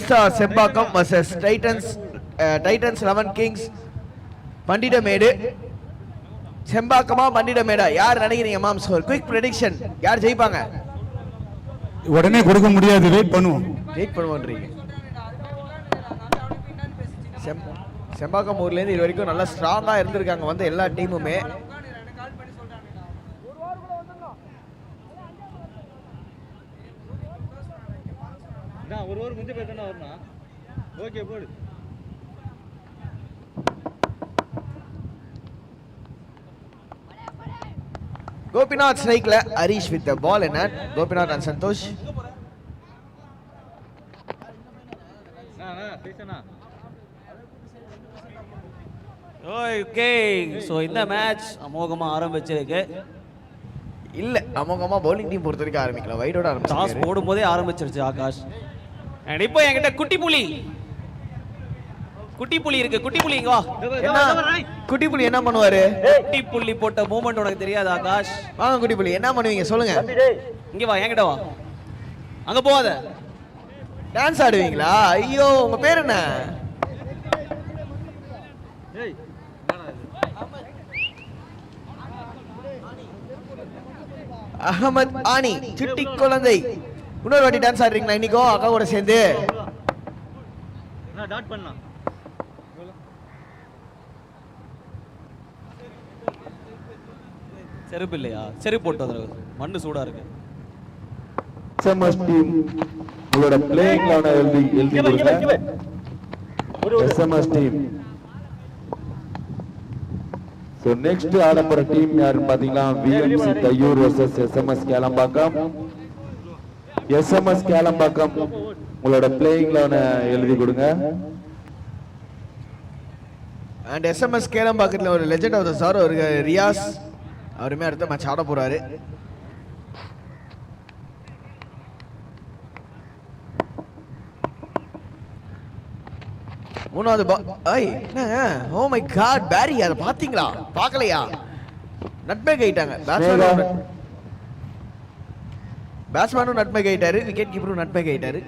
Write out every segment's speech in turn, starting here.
Star Sembakkam versus titans 11 kings Pandithamedu. செம்பாக்கமா பண்டிடமேடா யார் நினைக்கிறீங்க மாம்? ஸ்கோர் குயிக் ப்ரெடிக்ஷன், யார் ஜெயிப்பாங்க? உடனே கொடுக்க முடியாது, வெயிட் பண்ணுவோம். வெயிட் பண்ணுவோன்றீங்க. செம்பாக்கம் ஊர்ல இருந்து இது வரைக்கும் நல்லா ஸ்ட்ராங்கா இருந்திருக்காங்க வந்து எல்லா டீமுமே. ஒரு ஓவர் முடிஞ்ச பேர் தானே வரணும். ஓகே போடு. கோபிநாத் ஸ்ட்ரைக்ல, Harish with the ball in hand. Gopinath and Santhosh. Okay, so இந்த மேட்ச் அமோகமா ஆரம்பிச்சிருக்கு. இல்ல அமோகமா பவுலிங் டீம் பொறுத்த வரைக்கும் ஆரம்பிக்கல, வைடோட ஆரம்பிச்சு டாஸ் போடும்போதே ஆரம்பிச்சிருச்சு ஆகாஷ். அண்ட் இப்போ என்கிட்ட குட்டி புலி இருக்கு. குட்டி புலி இங்க வா. என்ன குட்டி புலி என்ன பண்ணுவாரு? குட்டி புலி போட்ட மூமெண்ட் உனக்கு தெரியாது ஆகாஷ்? வாங்க குட்டி புலி, என்ன பண்ணுவீங்க சொல்லுங்க. இங்க வா, என்கிட்ட வா. அங்க போகாத. டான்ஸ் ஆடுவீங்களா? ஐயோ, உங்க பேர் என்ன? அகமத் ஆனி, சிட்டி குழந்தை. இன்னொரு வாட்டி டான்ஸ் ஆடுறீங்களா இன்னைக்கோ அக்கா கூட சேர்ந்து? டாட் பண்ணலாம். செருப்பு இல்லையா? செருப்பு போட்டு வந்துரு, மண்ணு சூடா இருக்கு. எஸ்எம்எஸ் டீம் உங்களோட பிளேயிங் லெவனை எழுதி கொடுங்க. SMS team. சோ நெக்ஸ்ட் ஆட போற டீம் யாருன்னு பாத்தீங்கன்னா VMC Thaiyur vs SMS Kelambakkam. SMS Kelambakkam உங்களோட பிளேயிங் லெவனை எழுதி கொடுங்க. அண்ட் எஸ்எம்எஸ் கேளம்பாக்கத்துல ஒரு லெஜெண்ட் ஆஃப் தி சார் ஒரு ரியாஸ், அவருமே அடுத்த மேட்ச் ஆட போறாரு. மூணாவது என்னங்க, ஓ மை காட், பேரி அத பாத்தீங்களா? பார்க்கலையா? நட்மேக் ஆயிட்டாங்க. பேட்ஸ்மேனும் நட்மேக் ஆயிட்டாரு, விக்கெட் கீப்பரும் நட்மேக் ஆயிட்டாரு.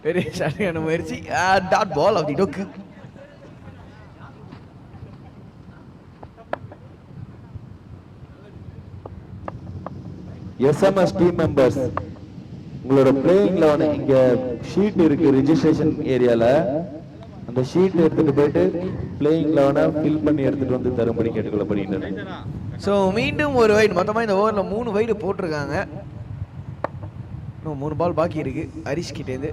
பெரிய ஷாட்டான முயற்சி. டாட் பால் ஆஃப் தி டொக்கு. எஸ்எம்எஸ் டீம் மெம்பர்ஸ் உங்களோட பிளேயிங் லெவன் இங்க ஷீட் இருக்கு ரெஜிஸ்ட்ரேஷன் ஏரியால, அந்த ஷீட் எடுத்துட்டு போயிட்டு பிளேயிங் லெவனை ஃபில் பண்ணி எடுத்துட்டு வந்து தரும்படி கேட்டுக்கொள்ளப்படுகின்றனர். ஸோ மீண்டும் ஒரு வைடு, மொத்தமாக இந்த ஓவரில் 3 வைடு போட்டிருக்காங்க. இன்னும் 3 பால் பாக்கி இருக்கு ஹரிஷ் கிட்டேருந்து.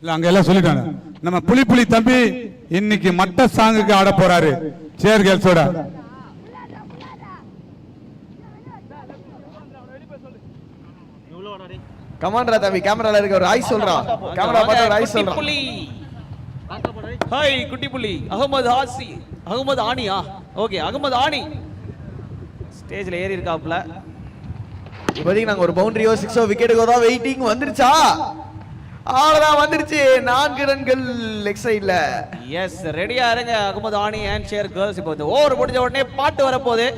இல்ல அங்க எல்லாம் சொல்லிட்டாங்க. நம்ம புலி தம்பி இன்னைக்கு மட்ட சாங்குக்கு ஆட போறாரு சேர் கேர்ள்ஸோட. கமாண்டரா தம்பி, கேமரால இருக்க ஒரு ஐஸ் சொல்றா. கேமரா பார்த்து ஒரு ஐஸ் சொல்றா. ஹாய் குட்டி புலி. அகமது ஆனியா? ஓகே, அகமது ஆனி ஸ்டேஜ்ல ஏறி இருக்காப்ல. இப்போதைக்கு நாங்க ஒரு பவுண்டரியோ 6ஓ விக்கெட்டுக்கோ தான் வெயிட்டிங். வந்துருச்சா? அவ்வளவுதான், வந்துருச்சு. 4 ரன்கள் லெக் சைடுல. எஸ், ரெடியா இருங்க அகமது ஆனி அண்ட் ஷேர் கேர்ள்ஸ். இப்போ இந்த ஓவர் முடிஞ்ச உடனே பாட்டு வரப்போகுது.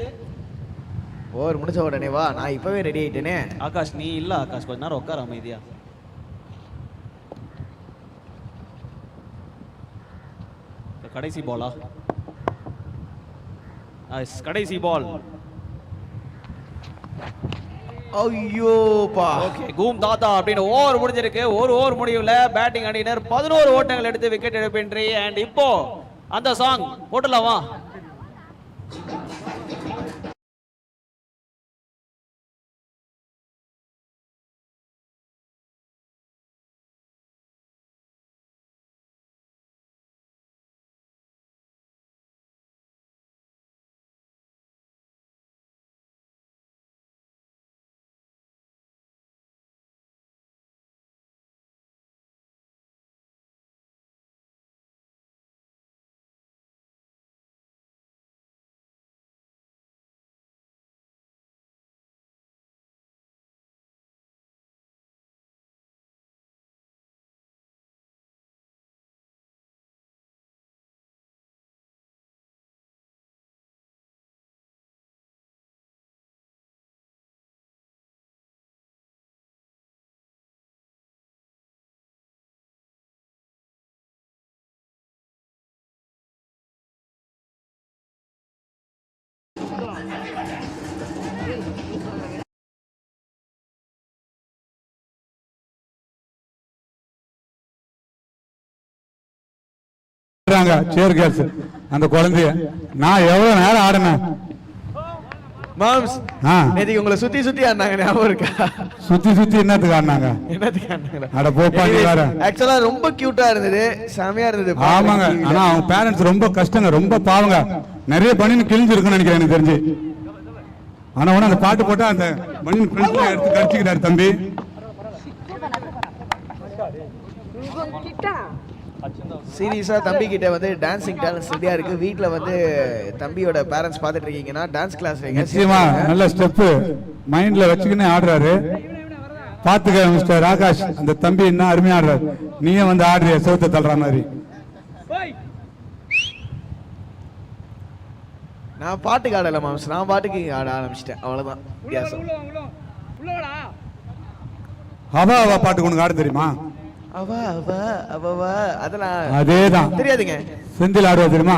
ஓவர் முடிஞ்ச உடனே வா, நான் இப்பவே ரெடி ஆயிட்டேனே. ஆகாஷ் நீ இல்ல ஆகாஷ், கொஞ்ச நேரம் உட்கார அமைதியா. கடைசி பாலா? கடைசி பால். ஐயோப்பா. ஓகே, கூம் தாத்தா அப்படின்னு ஓவர் முடிஞ்சிருக்கு. ஒரு ஓவர் முடிவுல பேட்டிங் அணியினர் 11 ஓட்டங்கள் எடுத்து விக்கெட் எடுப்பின்றி. அண்ட் இப்போ அந்த சாங் போட்டலாமா? சேர் கேர்ள்ஸ் அந்த குழந்தைய நான் எவ்வளவு நேரம் ஆடினேன். மாம்ஸ் ஆ. நேத்துக்கு உங்களை சுத்தி சுத்தி ஆடினாங்க, ஞாபகம் இருக்கா? சுத்தி சுத்தி என்னத்துக்கு ஆடினாங்க? என்னத்துக்கு ஆடினாங்க? அட போப்பா நீ வேற. ஆக்சுவலா ரொம்ப கியூட்டா இருந்தது, செமையா இருந்தது. ஆமாங்க, ஆனா அவங்க பேரண்ட்ஸ் ரொம்ப கஷ்டங்க, ரொம்ப பாவங்க. நிறைய பனின்னு கிழிஞ்சு இருக்குன்னு நினைக்கிறேன் எனக்கு தெரிஞ்சு. ஆனா உடனே அந்த பாட்டு போட்டா அந்த பனின் பிரிண்ட்ல எடுத்து கடிச்சுக்கிட்டாரு தம்பி. சீரியஸா தம்பி கிட்ட வந்து டான்சிங் டேலண்ட்ஸ் ரெடியா இருக்கு. வீட்ல வந்து தம்பியோட பேரண்ட்ஸ் பாத்துட்டு இருக்கீங்கன்னா டான்ஸ் கிளாஸ் வைங்க. நிச்சயமா நல்ல ஸ்டெப் மைண்ட்ல வச்சுக்கினே ஆடுறாரு. பாத்துக்க மிஸ்டர் ஆகாஷ், அந்த தம்பி என்ன அருமையா ஆடுறாரு. நீயும் வந்து ஆடுறிய சோத்த தள்ளுற மாதிரி. நான் பாட்டுக்கு ஆடல மாம்ஸ், நான் பாட்டுக்கு ஆட ஆரம்பிச்சிட்டேன், அவ்வளவுதான் வித்தியாசம். அவா அவா பாட்டுக்கு உனக்கு ஆட தெரியுமா? அவ அவ அவவா அதெல்லாம் அதேதான் தெரியாதுங்க. செந்தில் ஆடுவா தெரியுமா?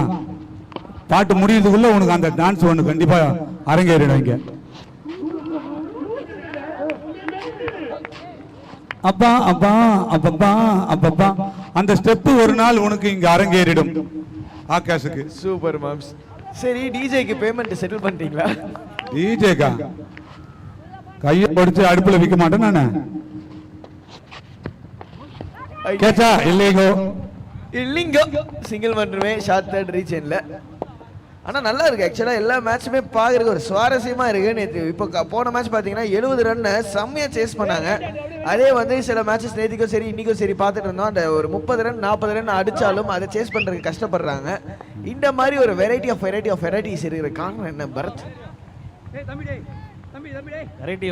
பாட்டு முடியறதுக்குள்ள உனக்கு அந்த டான்ஸ் ஒண்ணு கண்டிப்பா அரங்கேறிடும் இங்க. அப்பா அப்பா அப்பப்பா அப்பப்பா அந்த ஸ்டெப் ஒரு நாள் உனக்கு இங்க அரங்கேறிடும் ஆகாஷுக்கு. Super moms. சரி, டிஜேக்கு பேமெண்ட் செட்டில் பண்ணிட்டீங்களா? டிஜேக்கா கையை படிச்சு அடுப்புல விற்க மாட்டேன் நானு. கேச்சா இல்லைங்கோ இல்லைங்கோ சிங்கிள் மட்டுமே ஷார்ட் தேர்ட் ரீச்சன்ல. ஆனா நல்லா இருக்கு ஆக்சுவலா, எல்லா மேட்சுமே பாக்குறதுக்கு ஒரு சுவாரஸ்யமா இருக்கு. நேற்று இப்போ போன மேட்ச் பாத்தீங்கன்னா 70 ரன்னை செம்மையா சேஸ் பண்ணாங்க. அதே வந்து சில மேட்சஸ் நேற்றுக்கும் சரி இன்னைக்கும் சரி பார்த்துட்டு இருந்தோம், அந்த ஒரு 30 ரன் 40 ரன் அடிச்சாலும் அதை சேஸ் பண்றதுக்கு கஷ்டப்படுறாங்க. இந்த மாதிரி ஒரு வெரைட்டிஸ் இருக்கிற காரணம் என்ன பரத்?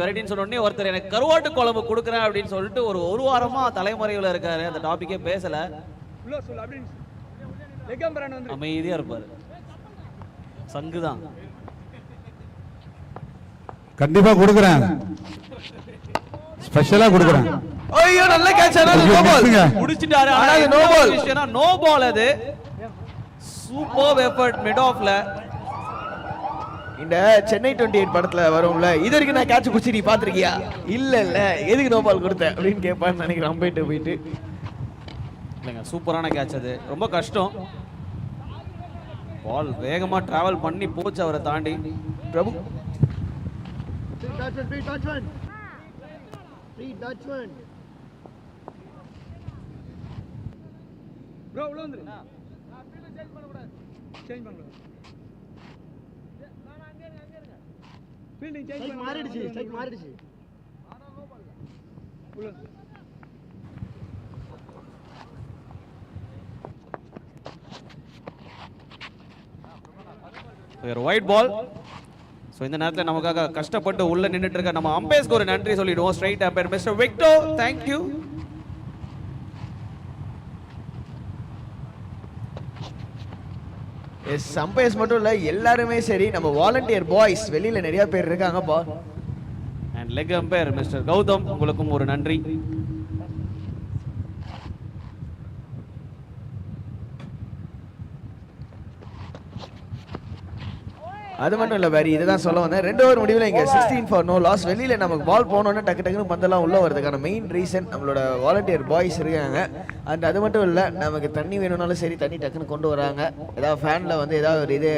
வெரைட்டின்னு சொன்ன உடனே ஒருத்தர் எனக்கு கருவாட்டு குழம்பு கொடுக்குறேன் அப்படின்னு சொல்லிட்டு ஒரு வாரமா தலைமுறையில் இருக்காரு. அந்த டாபிக்கே பேசல, அமைதியா இருப்பாரு. சங்குதான் கண்டிப்பா கொடுக்குறேன், ஸ்பெஷலா கொடுக்குறேன். ஐயோ நல்ல கேட்ச், ஆனா நோ பால் முடிச்சிட்டாரு. ஆனா அது நோ பால் விஷயம்னா நோ பால். அது சூப்பர் எஃபர்ட் மிட் ஆஃப்ல. இந்த சென்னை 28 படத்துல வரும்ல, இது வரைக்கும் நான் கேட்ச் பிடிச்சி நீ பாத்திருக்கியா? இல்ல எதுக்கு நோ பால் கொடுத்த அப்படின்னு கேட்பான்னு நினைக்கிறேன். அம்பைட்டு போயிட்டு இல்லைங்க, சூப்பரான கேட்ச். அது ரொம்ப கஷ்டம். பால் வேகமா டிராவல் பண்ணி போச்சு அவரை தாண்டி. பிரபு ப்ரோ உள்ள வந்துரு. சேஞ்ச் பண்ணு. ஃபீல்டிங் சேஞ்ச் மாறிடுச்சு, ஸ்ட்ரைக் மாறிடுச்சு. உள்ள ஒரு ஒயிட் பால். ஸோ இந்த நேரத்தில் நமக்காக கஷ்டப்பட்டு உள்ள நின்றுட்டு இருக்க நம்ம அம்பையர்ஸ்க்கு ஒரு நன்றி சொல்லிடுவோம். Straight umpire mister Victor, thank you. Yes, umpires மட்டும் இல்ல, எல்லாருமே சரி, நம்ம வாலண்டியர் பாய்ஸ் வெளியில நிறைய பேர் இருக்காங்க பா. And leg umpire mister Gautam, உங்களுக்கும் ஒரு நன்றி. அது மட்டும் இல்ல வேற இதுதான் சொல்ல வந்தேன். 2 ஓவர் முடிவில் இங்க 16 ஃபார் நோ லாஸ். வெளியில நமக்கு பால் போனோன்னு டக்குன்னு பந்தெல்லாம் உள்ள வரதுக்கான மெயின் ரீசன் நம்மளோட வாலண்டியர் பாய்ஸ் இருக்காங்க. அண்ட் அது மட்டும் இல்ல, நமக்கு தண்ணி வேணும்னாலும் சரி தண்ணி டக்குன்னு கொண்டு வராங்க. ஏதாவது ஃபேன்ல வந்து ஏதாவது ஒரு இது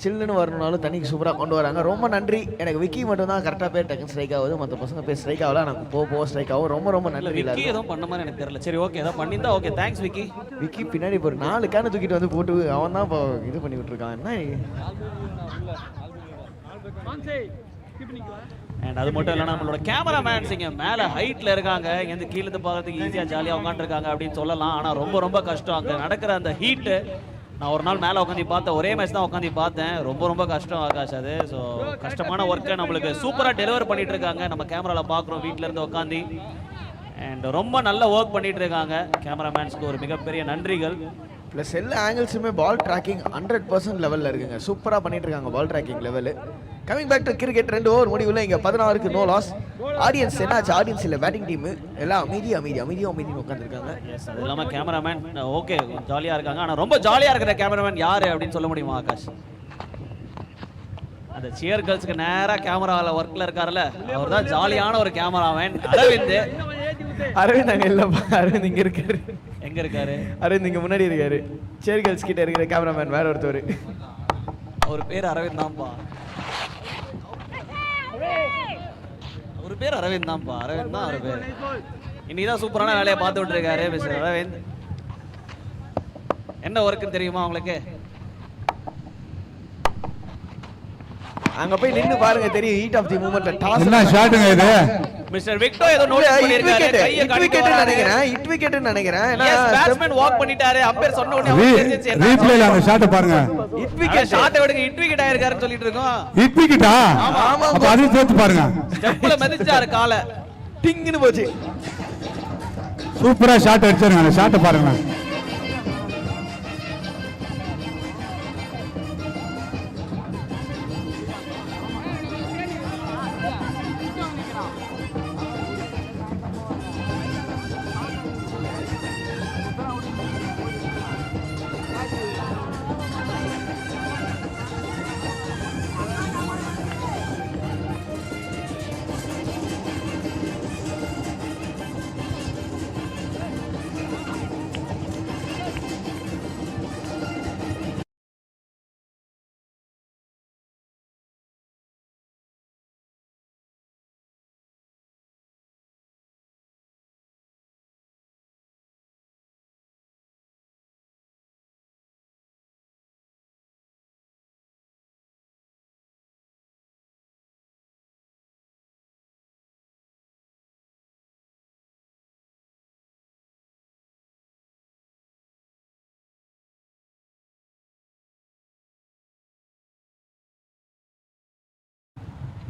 சில்லுன்னு வரணும்னாலும் தண்ணிக்கு சூப்பராக கொண்டு வராங்க. ரொம்ப நன்றி. எனக்கு விக்கி மட்டும் தான் கரெக்டாக பேர் டக்குன்னு ஸ்ட்ரைக் ஆகுது, மற்ற பசங்க பேர் ஸ்ட்ரைக் ஆகலாம். எனக்கு போக ஸ்ட்ரைக் ஆகும். ரொம்ப நன்றி. விக்கி ஏதோ பண்ண மாதிரி எனக்கு தெரியல. சரி ஓகே, ஏதோ பண்ணியிருந்தா ஓகே, தேங்க்ஸ் விக்கி. விக்கி பின்னாடி இப்போ 4 கேனை தூக்கிட்டு வந்து போட்டு அவன் தான் இப்போ இது பண்ணி விட்டுருக்கான். என்ன அண்ட் அது மட்டும் இல்லைனா நம்மளோட கேமராமேன்ஸ் இங்கே மேலே ஹைட்டில் இருக்காங்க. இங்கேருந்து கீழே பார்க்கறதுக்கு ஈஸியாக ஜாலியாக உட்காந்துருக்காங்க அப்படின்னு சொல்லலாம். ஆனால் ரொம்ப கஷ்டம் அங்கே நடக்கிற அந்த ஹீட்டு. நான் ஒரு நாள் மேலே உட்காந்து பார்த்தேன், ஒரே மேட்ச் தான் உட்காந்து பார்த்தேன். ரொம்ப கஷ்டம் ஆகாஷ் அது. ஸோ கஷ்டமான ஒர்க்கை நம்மளுக்கு சூப்பராக டெலிவர் பண்ணிட்டு இருக்காங்க. நம்ம கேமராவில் பார்க்குறோம் வீட்டிலேருந்து உட்காந்து. அண்ட் ரொம்ப நல்ல ஒர்க் பண்ணிட்டு இருக்காங்க. கேமராமேன்ஸ்க்கு ஒரு மிகப்பெரிய நன்றிகள். ப்ளஸ் எல்லா ஆங்கிள்ஸுமே பால் ட்ராக்கிங் 100% லெவலில் இருக்குங்க. சூப்பராக பண்ணிட்டு இருக்காங்க ball tracking level. Coming back to cricket, 2 over முடிவில் இங்கே 16க்கு நோ லாஸ். ஆடியன்ஸ் என்னாச்சு? ஆடியன்ஸ் இல்லை, பேட்டிங் டீம் எல்லாம் அமைதியாக உட்காந்துருக்காங்க. எஸ், அது இல்லாமல் கேமராமேன் ஓகே ஜாலியாக இருக்காங்க. ஆனால் ரொம்ப ஜாலியாக இருக்கிற கேமராமேன் யார் அப்படின்னு சொல்ல முடியுமா ஆகாஷ்? அந்த சியர் கேர்ள்ஸ்க்கு நேராக கேமராவில் ஒர்க்கில் இருக்காருல்ல, அவர் தான் ஜாலியான ஒரு கேமராமேன். அரவிந்த் அங்கே இல்லைப்பா, அரவிந்த் இங்கே இருக்காரு. எங்க இருக்காரு? அரவிந்த் இங்க முன்னாடி இருக்காரு. சேர் கேர்ள்ஸ் கிட்ட இருக்கிற கேமராமேன் வேற ஒருத்தர். அவர் பேர் அரவிந்த் தான்ப்பா. அவர் பேர் அரவிந்த் தான்ப்பா. அரவிந்த் தான் அவர் பேர். இன்னைக்கு சூப்பரான வேலையை பார்த்துட்டு இருக்காரு மிஸ்டர் அரவிந்த். என்ன ஒர்க்குன்னு தெரியுமா உங்களுக்கு? அங்க போய் நின்னு பாருங்க தெரியும். ஹீட் ஆஃப் தி மூமெண்ட்ல டாஸ். என்ன ஷாட்டுங்க இது? மிஸ்டர் விக்டோ ஏதோ நோட்டீஸ் பண்ணிருக்காரு. கையை காட்டி நினைக்கிறேன். ஹிட் விக்கெட்னு நினைக்கிறேன். ஏன்னா பேட்ஸ்மேன் வாக் பண்ணிட்டாரு. அம்பையர் சொன்ன உடனே அவர் தெரிஞ்சிச்சு. ரீப்ளேல அந்த ஷாட் பாருங்க. ஹிட் விக்கெட் ஷாட்டை விடுங்க. ஹிட் விக்கெட் ஆயிருக்காருன்னு சொல்லிட்டு இருக்கோம். ஹிட் விக்கெட்டா? ஆமா. அப்ப அது சேர்த்து பாருங்க. ஸ்டெப்ல மிதிச்சாரு காலை. டிங்னு போச்சு. சூப்பரா ஷாட் அடிச்சாருங்க. அந்த ஷாட்டை பாருங்க.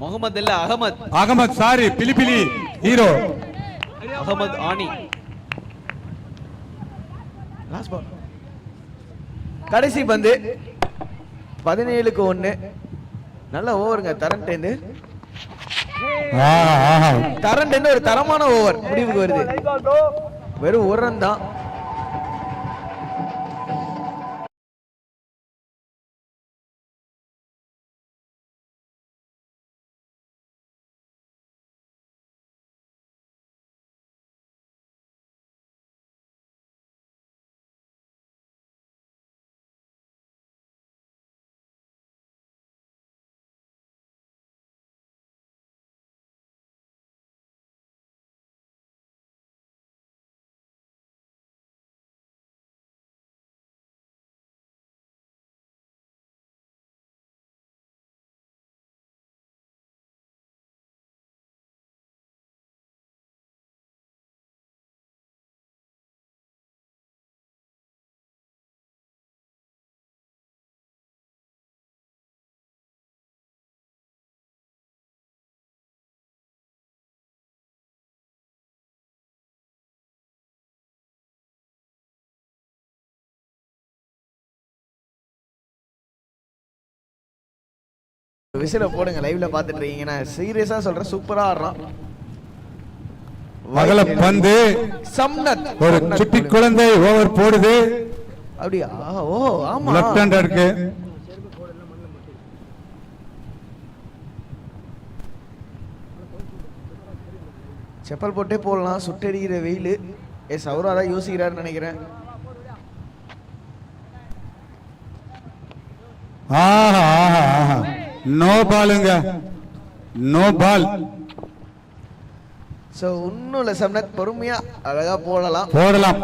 முகமது இல்ல அகமத். அகமத் சாரி பிலிபிலி ஹீரோ அகமத் ஆனி. Last ball. கடைசி பந்து 17க்கு 1. நல்ல ஓவருங்க தரண்டேந்து. தரண்டேந்து ஒரு தரமான ஓவர் முடிவுக்கு வருது. வெறும் ஒரு ரன் தான். விசில போடுங்க. லைவ்ல பாத்துட்டு இருக்கீங்க. நான் சீரியஸா சொல்றேன். சூப்பரா ஆடுறான். மகள பந்து சம்னத் ஒரு சுட்டி குழந்தை ஓவர் போடுது. அப்படியா? ஓ ஆமா. லெஃப்ட் ஹேண்ட் இருக்கு. செப்பல் போட்டே போடலாம். சுட்டடிக்கிற வெயில். எஸ் அவரும் அதான் யோசிக்கிறாருன்னு நினைக்கிறேன். ஆஹா ஆஹா நோ பாலுங்க. No ball. சோ ஒண்ணும் இல்ல சம்னத். பொறுமையா அழகா போடலாம்.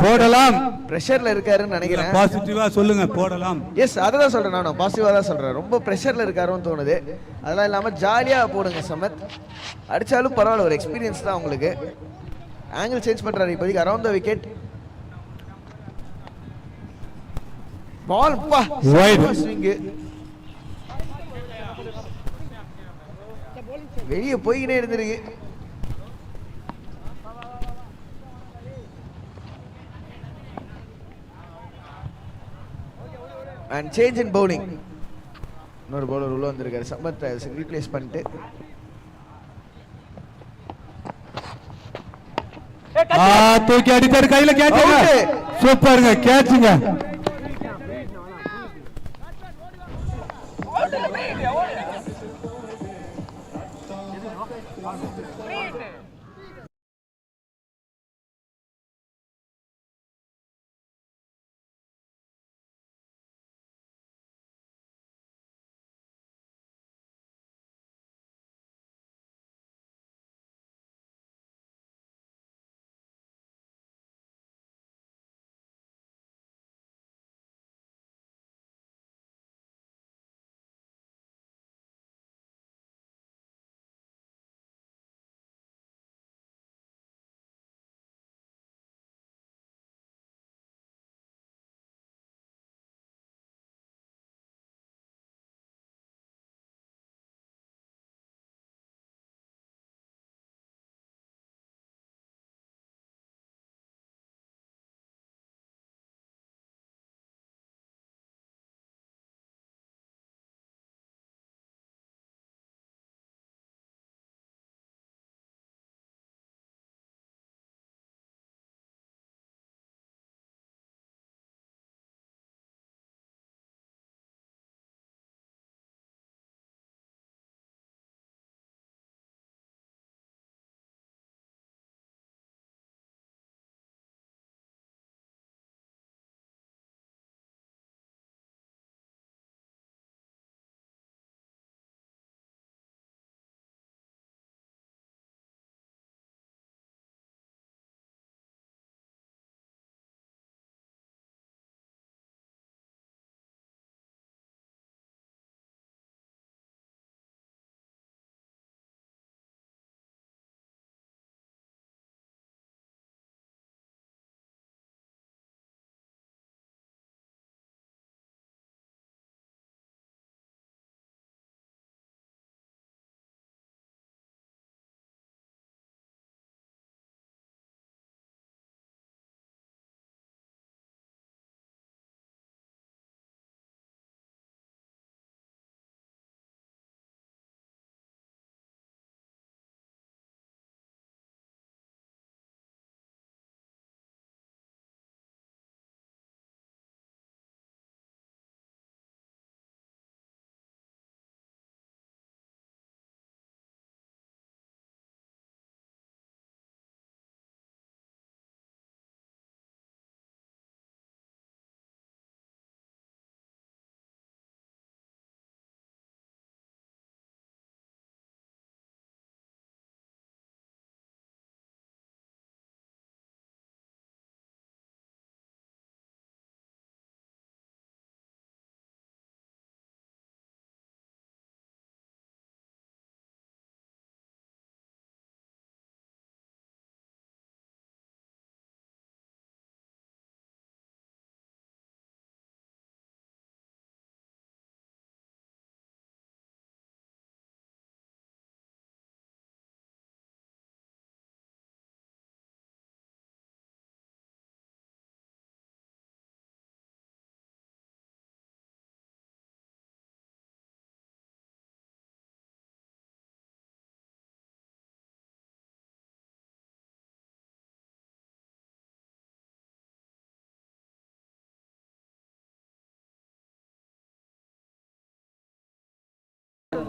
போடலாம். பிரஷர்ல இருக்காருன்னு நினைக்கிறேன். பாசிட்டிவா சொல்லுங்க. போடலாம். எஸ் அதான் சொல்றேன். நான் பாசிட்டிவா தான் சொல்றேன். ரொம்ப பிரஷர்ல இருக்காருன்னு தோணுது. அதெல்லாம் இல்லாம ஜாலியா போடுங்க சமத். அடிச்சாலும் பரவாயில்ல. ஒரு எக்ஸ்பீரியன்ஸ் தான் உங்களுக்கு. ஆங்கிள் சேஞ்ச் பண்றாரு இப்போதைக்கு. Around the wicket. பால் பா ஸ்விங் வெளியே போய்கிட்டே இருந்திருக்கு. And change in bowling. இன்னொரு பவுலர் உள்ள வந்திருக்காரு. சம்பத் ரீப்ளேஸ் பண்ணிட்டு தூக்கி அடித்தாரு. கையில கேட்ச். சூப்பருங்க கேட்சுங்க.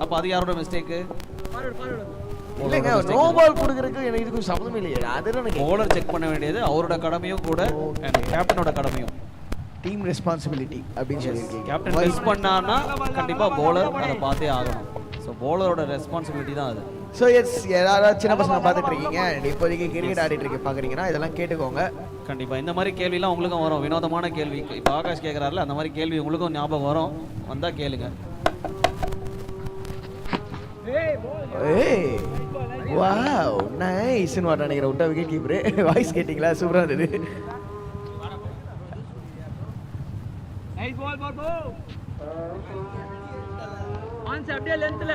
அப்ப அது யாரோட மிஸ்டேக்? இல்லைங்க, நோ பால் கொடுக்கறதுக்கு எனக்கு இதுக்கு சம்மந்தம் இல்லையே. அது எனக்கு பவுலர் செக் பண்ண வேண்டியது அவரோட கடமையும் கூட, கேப்டனோட கடமையும். டீம் ரெஸ்பான்சிபிலிட்டி அப்படின்னு சொல்லியிருக்கீங்க. கேப்டன் மிஸ் பண்ணான்னா கண்டிப்பா பவுலர் அதை பார்த்தே ஆகணும். ஸோ பவுலரோட ரெஸ்பான்சிபிலிட்டி தான் அது. ஸோ எஸ், யாராவது சின்ன பசங்க பார்த்துட்டு இருக்கீங்க, இப்போதைக்கு கிரிக்கெட் ஆடிட்டு இருக்க பார்க்குறீங்கன்னா இதெல்லாம் கேட்டுக்கோங்க. கண்டிப்பா இந்த மாதிரி கேள்விலாம் உங்களுக்கும் வரும், வினோதமான கேள்வி. இப்போ ஆகாஷ் கேட்குறாருல, அந்த மாதிரி கேள்வி உங்களுக்கும் ஞாபகம் வரும், வந்தா கேளுங்க. ஏய் வாவ் நைஸ்னு வாட் நினைக்கிறேன். விட்டா விக்கெட் கீப்பர் வாய்ஸ் கேட்டிங்களா? சூப்பரா இருந்தது. Nice ball Babu. ஆன்ஸ் அப்படியே லென்த்ல.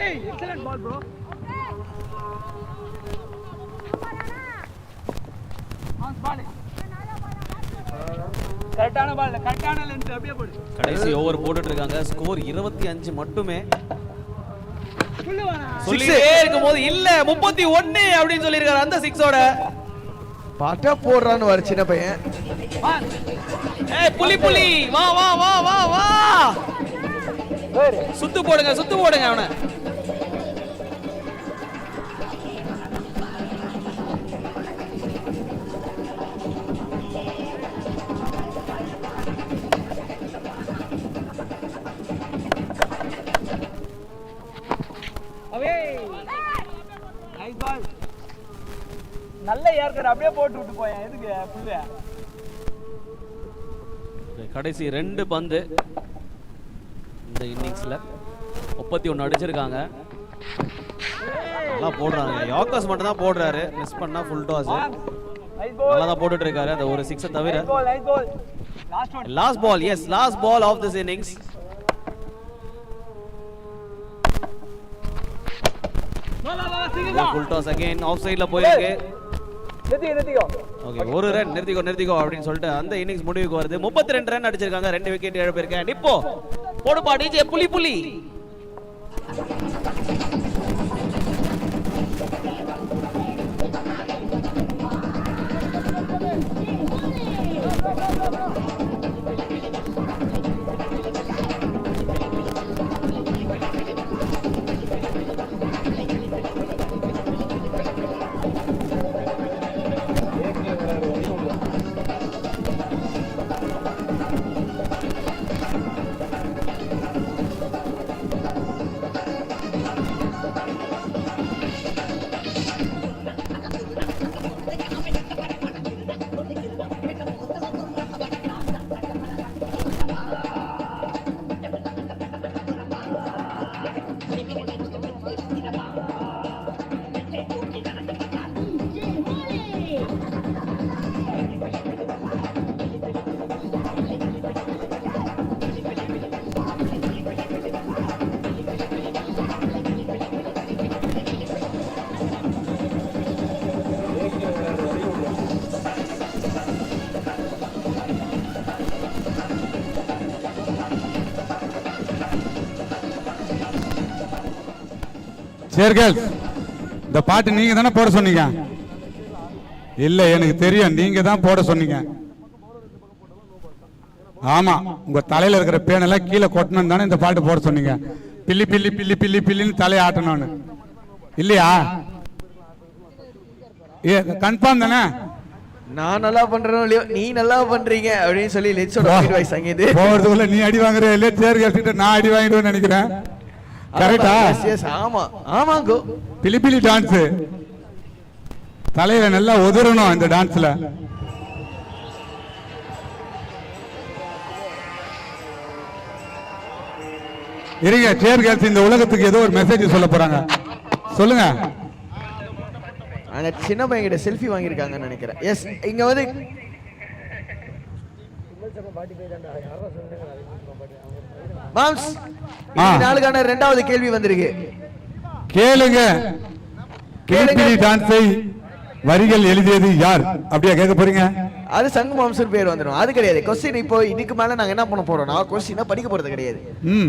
ஏய் எக்ஸலென்ட் பால் ப்ரோ. ஆன்ஸ் பால். கரெக்டான பால், கரெக்டான லென்த் அப்படியே போடு. கடைசி ஓவர் போட்டுட்டு இருக்காங்க. ஸ்கோர் 25 மட்டுமே. சொல்லுவானா? சொல்லிட்டே இருக்கும்போது இல்ல 31 அப்படின்னு சொல்லியிருக்காரு அந்த 6ஓட. பாட்டா போடுறான்னு வர சின்ன பையன். ஏய் புலி புலி வா வா வா வா வா. சுத்து போடுங்க, சுத்து போடுங்க அவனை. அவே நைஸ் பால். நல்ல ஏர்க்கர் அப்படியே போட்டு விட்டு போயேன். எதுக்கு புள்ள? கடைசி 2 பந்து இந்த இன்னிங்ஸ்ல 31 அடிச்சிருக்காங்க. நல்லா போடுறாங்க. யாக்கர்ஸ் மட்டும் தான் போடுறாரு, மிஸ் பண்ணா ஃபுல் டாஸ். Nice ball. நல்லா தான் போட்டுட்டு இருக்காரு அந்த ஒரு 6 தவிர. Nice ball, nice ball. Last one. Last ball, yes last ball of this innings. வா வா வா சிங்கிள் தான். ஃபுல் டாஸ் அகைன் ஆஃப் சைடுல போயிருக்கு. நிறுத்திக்கோ. ஓகே, ஒரு ரன் நிறுத்திக்கோ அப்படின்னு சொல்லிட்டு அந்த இன்னிங்ஸ் முடிவுக்கு வருது. 32 ரன் அடிச்சிருக்காங்க, 2 விக்கெட் இழப்பிருக்கேன். இப்போ போடுப்பா டிஜே புலி புலி. சேர்கல், இந்த பாட்டு நீங்க தானே போட சொன்னீங்க? இல்ல எனக்கு தெரியும், நீங்க தான் போட சொன்னீங்க. ஆமா, உங்க தலையில இருக்கிற பேனெல்லாம் கீழே கொட்டணும் தானே இந்த பாட்டு போட சொன்னீங்க. பில்லி பில்லி பில்லி பில்லி பில்லின்னு தலையை ஆட்டணும்னு இல்லையா? கன்ஃபார்ம் தானே? நான் நல்லா பண்றேனோ இல்லையோ, நீ நல்லா பண்றீங்க அப்படின்னு சொல்லி லெட்ஸோட வாய்ஸ் அங்கேது போறதுக்குள்ள நீ அடி வாங்குற இல்லையா? சேர்கல் நான் அடி வாங்கிடுவேன்னு நினைக்கிறேன். கரெக்டா? எஸ் ஆமா ஆமாங்கோ. பிலி பிலி டான்ஸ் தலையில நல்லா உதறணும் இந்த டான்ஸ்ல. இருங்க, சேர் கேர்ள்ஸ் இந்த உலகத்துக்கு ஏதோ ஒரு மெசேஜ் சொல்ல போறாங்க. சொல்லுங்க. அங்க சின்ன பையன் கிட்ட செல்ஃபி வாங்கியிருக்காங்கன்னு நினைக்கிறேன். எஸ், இங்க வந்து மாம்ஸ் நாளுக்கான 2வது கேள்வி வந்திருக்கு. கேளுங்க. கேளுங்க. டான்ஸை வரிகள் எழுதியது யார்? அப்படியே கேட்க போறீங்க? அது சங்கு மாம்சன் பேர் வந்துடும். அது கிடையாது கொஸ்டின். இப்போ இதுக்கு மேல நாங்க என்ன பண்ண போறோம்னா கொஸ்டினை படிக்க போறது கிடையாது.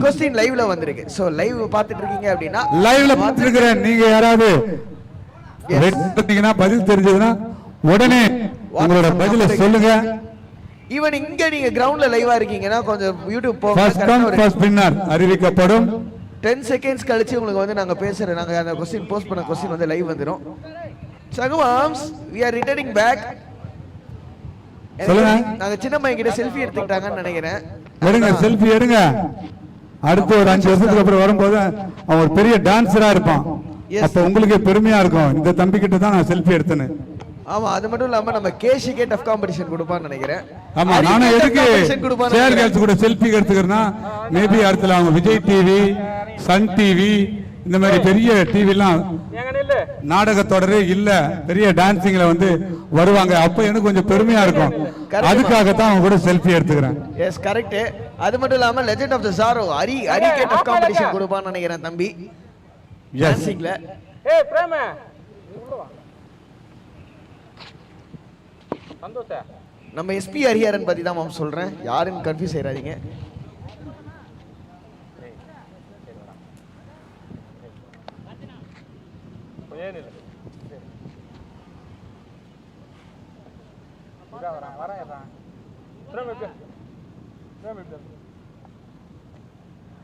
கொஸ்டின் லைவ்ல வந்திருக்கு. சோ லைவ் பார்த்துட்டு இருக்கீங்க அப்படின்னா லைவ்ல பார்த்துருக்கிறேன். நீங்க யாராவது பதில் தெரிஞ்சதுன்னா உடனே உங்களோட பதில சொல்லுங்க. ஈவன் இங்க நீங்க கிரவுண்ட்ல லைவா இருக்கீங்கன்னா கொஞ்சம் யூடியூப் போங்க. ஃபர்ஸ்ட் கம் ஃபர்ஸ்ட் வின்னர் அறிவிக்கப்படும். 10 செகண்ட்ஸ் கழிச்சு உங்களுக்கு வந்து நாங்க பேசுறோம். நாங்க அந்த क्वेश्चन போஸ்ட் பண்ண क्वेश्चन வந்து லைவ் வந்துரும். சகுவாம்ஸ் we are returning back. சொல்லுங்க. நாங்க சின்ன பையன் கிட்ட செல்ஃபி எடுத்துக்கிட்டாங்கன்னு நினைக்கிறேன். எடுங்க செல்ஃபி எடுங்க. அடுத்து ஒரு 5 வருஷத்துக்கு அப்புறம் வரும்போது அவன் ஒரு பெரிய டான்சரா இருப்பான். அப்ப உங்களுக்கு பெருமையா இருக்கும். இந்த தம்பி கிட்ட தான் நான் செல்ஃபி எடுத்தேன். ஆமா, அது மட்டும் இல்லாம நம்ம கேஷிகே டஃப் காம்படிஷன் கொடுப்பான்னு நினைக்கிறேன். ஆமா, நானும் எதுக்கு ஷேர் கேர்ள்ஸ் கூட செல்ஃபி எடுத்துக்கிறேன்னா மேபி அடுத்துல அவங்க விஜய் டிவி, சன் டிவி இந்த மாதிரி பெரிய டிவிலாம் நாடக தொடரே இல்ல பெரிய டான்சிங்ல வந்து வருவாங்க. அப்ப எனக்கு கொஞ்சம் பெருமையா இருக்கும். அதுக்காக தான் அவங்க கூட செல்ஃபி எடுத்துக்கிறேன். Yes correct. அது மட்டும் இல்லாம லெஜெண்ட் ஆஃப் தி சாரோ அரிகே டஃப் காம்படிஷன் கொடுப்பான்னு நினைக்கிறேன் தம்பி. டான்சிங்ல ஏய் பிரேம சந்தோஷ நம்ம எஸ்பி ஹரிஹரன் பத்தி தான் மாம் சொல்றேன். யாரும் கன்ஃபியூஸ் ஆயிராதீங்க.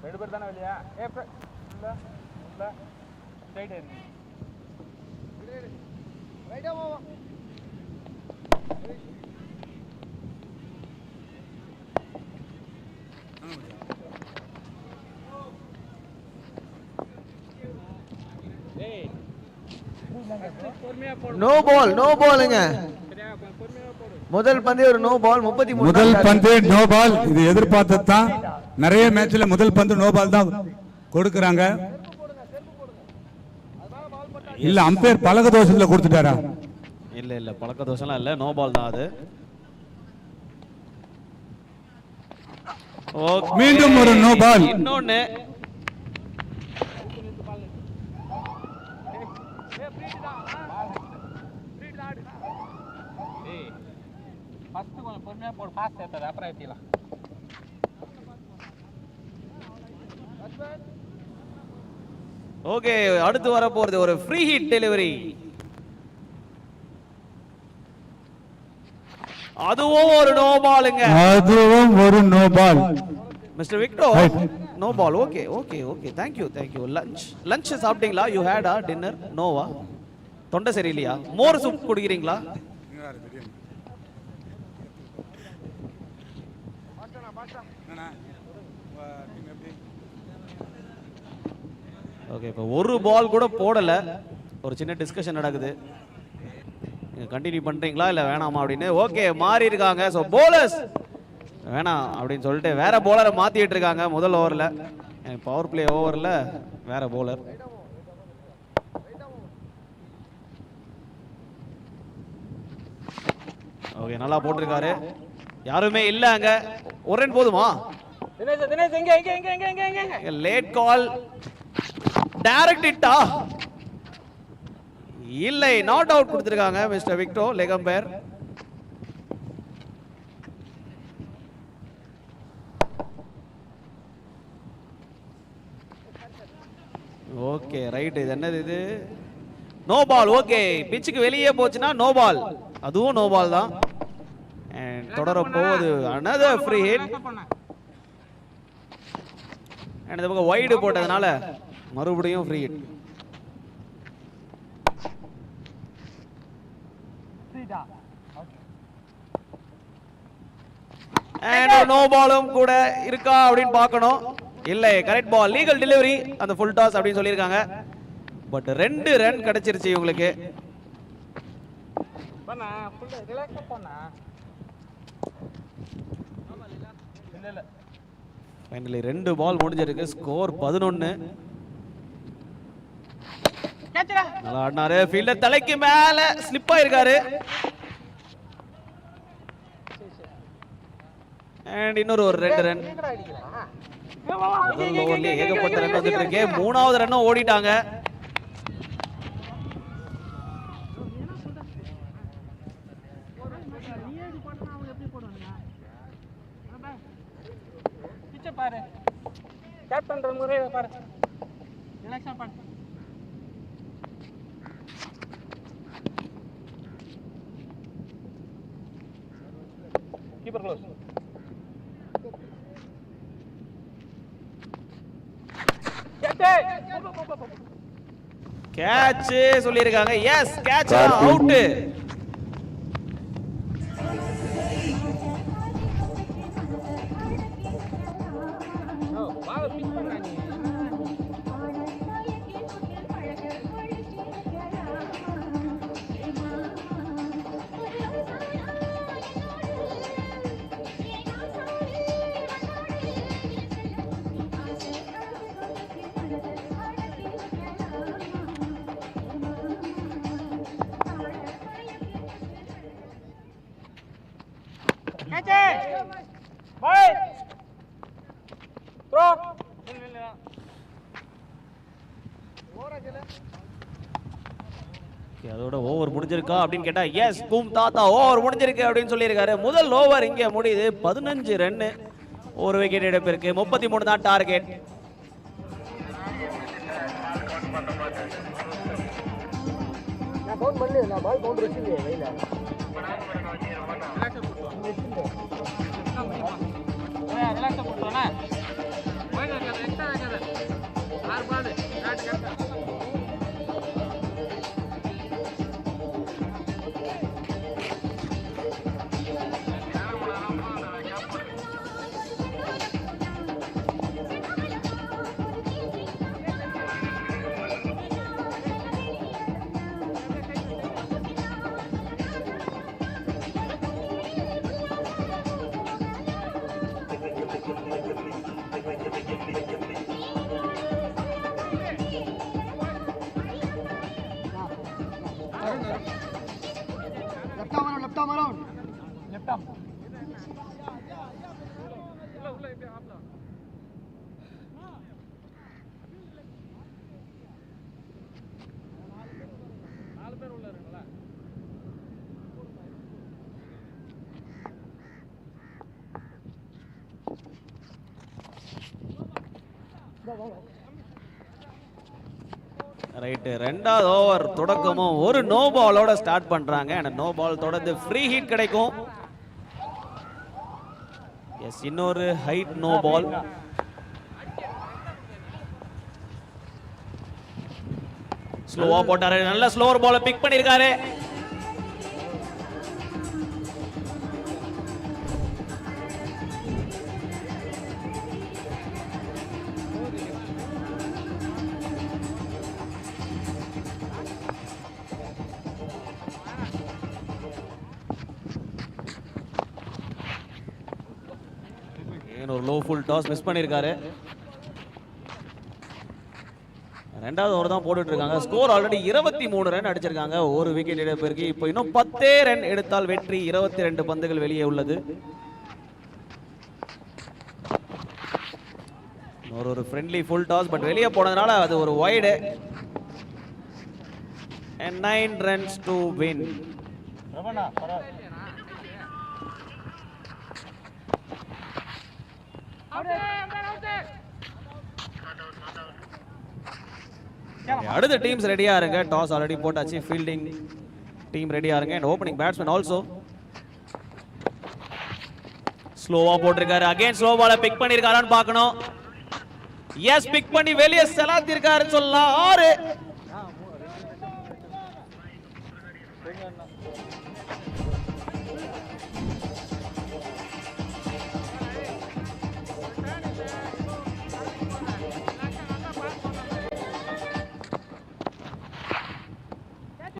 ரெண்டு பேர் தானே வெளியா? ஏ இல்ல இல்ல ஸ்ட்ரைட் இருக்கு. ரைட்டா போவா. ஏய் நோ பாலுங்க. முதல் பந்தே ஒரு நோ பால். 33 முதல் பந்து நோ பால். இது எதிர்பார்த்தது தான். நிறைய மேட்ச்ல முதல் பந்து நோ பால் தான் கொடுக்கறாங்க. இல்ல அம்பையர் பலக தோஷத்துல கொடுத்துட்டாரா? இல்ல பழக்க தோஷம்லாம் இல்ல, நோ பால் தான் அது. மீண்டும் ஒரு நோ பால். இன்னொன்னு ஃபர்ஸ்ட் கொஞ்சம் பொறுமையா போடு. பாஸ் ஏத்தாத அப்புறம் ஏத்திடலாம். ஓகே, அடுத்து வர போறது ஒரு ஃப்ரீ ஹிட் டெலிவரி. அதுவும் ஒரு நோ பாலுங்க. அதுவும் ஒரு no ball. Mister Victor no ball. Okay okay okay, thank you. Lunch சாப்பிட்டீங்களா? You had a dinner? நோவா? தொண்டை சரியில்லையா? மோர் சூப் குடிக்கிறீங்களா? ஓகே, இப்போ ஒரு பால் கூட போடல. ஒரு சின்ன டிஸ்கஷன் நடக்குது. நீங்க கண்டினியூ பண்றீங்களா இல்ல வேணாமா அப்படின்னு. ஓகே, மாறி இருக்காங்க. ஸோ போலர்ஸ் வேணாம் அப்படின்னு சொல்லிட்டு வேற போலரை மாத்திட்டு இருக்காங்க. முதல் ஓவர்ல பவர் பிளே ஓவர்ல வேற போலர். ஓகே, நல்லா போட்டிருக்காரு. யாருமே இல்ல அங்க. ஒரு ரன் போதுமா? தினேஷ் எங்க லேட் கால். டைரக்ட் ஹிட்டா? இல்லை, நாட் அவுட் கொடுத்திருக்காங்க mister Victor leg umpire. Okay right. இது என்னது இது? No ball. ஓகே, பிச்சுக்கு வெளியே போச்சுன்னா நோ பால். அதுவும் நோ பால் தான். தொடர போகுது another free hit. இந்த பக்கம் வைடு போட்டதுனால மறுபடியும் ஃப்ரீ ஹிட். நோ பாலும் கூட இருக்கா அப்படின்னு பார்க்கணும். இல்லை, கரெக்ட் பால், லீகல் டெலிவரி, அந்த ஃபுல் டாஸ் அப்படின்னு சொல்லியிருக்காங்க. பட் 2 ரன் கிடைச்சிருச்சு இவங்களுக்கு. ஃபைனலி 2 பால் முடிஞ்சிருக்கு. ஸ்கோர் 11. நல்லா ஆடினாரு. ஃபீல்டர் தலைக்கு மேல ஸ்லிப் ஆயிருக்காரு. அண்ட் இன்னொரு ஒரு 2 ரன். முதல் ஓவர்லயே ஏகப்பட்ட ரன் வந்துட்டு இருக்கு. 3வது ரன்னும் ஓடிட்டாங்க. பாரு கேப்டன் முறை பாரு. ரிலாக்ஸா பாரு. Keeper close. கேட்ச் சொல்லியிருக்காங்க. Yes, catch out. அதோட ஓவர் முடிஞ்சிருக்கா அப்படின்னு கேட்டா எஸ், கூம் தாத்தா ஓவர் முடிஞ்சிருக்கு அப்படின்னு சொல்லியிருக்காரு. முதல் ஓவர் இங்க முடியுது. 15 ரன், ஒரு விக்கெட் இழப்பிற்கு. 33 தான் டார்கெட். ரைட், ரெண்டாவது ஓவர் தொடக்கமும் ஒரு நோ பாலோட ஸ்டார்ட் பண்றாங்க. நோ பால் தொடர்ந்து ஃப்ரீ ஹிட் கிடைக்கும். எஸ், இன்னொரு ஹைட் நோ பால். ஸ்லோவா போட்டாரு. நல்ல ஸ்லோவர் பால பிக் பண்ணிருக்காரு. ஒரு லோ ஃபுல் டாஸ் மிஸ் பண்ணிருக்காரு. ரெண்டாவது ஓவர் தான் போட்டுட்டு இருக்காங்க. ஸ்கோர் ஆல்ரெடி 23 ரன் அடிச்சிருக்காங்க. ஒரு விக்கெட் இழப்பிற்கு. இப்போ இன்னும் 10 ரன் எடுத்தால் வெற்றி. 22 பந்துகள் வெளியே உள்ளது. ஒரு ஃப்ரெண்ட்லி ஃபுல் டாஸ், பட் வெளியே போனதுனால அது ஒரு வைடு. 9 runs to win. அடுத்த டீம்ஸ் ரெடியா இருங்க. டாஸ் ஆல்ரெடி போட்டாச்சு. ஃபீல்டிங் டீம் ரெடியா இருங்க. And opening batsman also. ஸ்லோவா போட்டிருக்காரு. அகைன் ஸ்லோ பால பிக் பண்ணிருக்காரான்னு பார்க்கணும். எஸ், பிக் பண்ணி வெளியே செலாத்திருக்காருன்னு சொல்லலாம். 6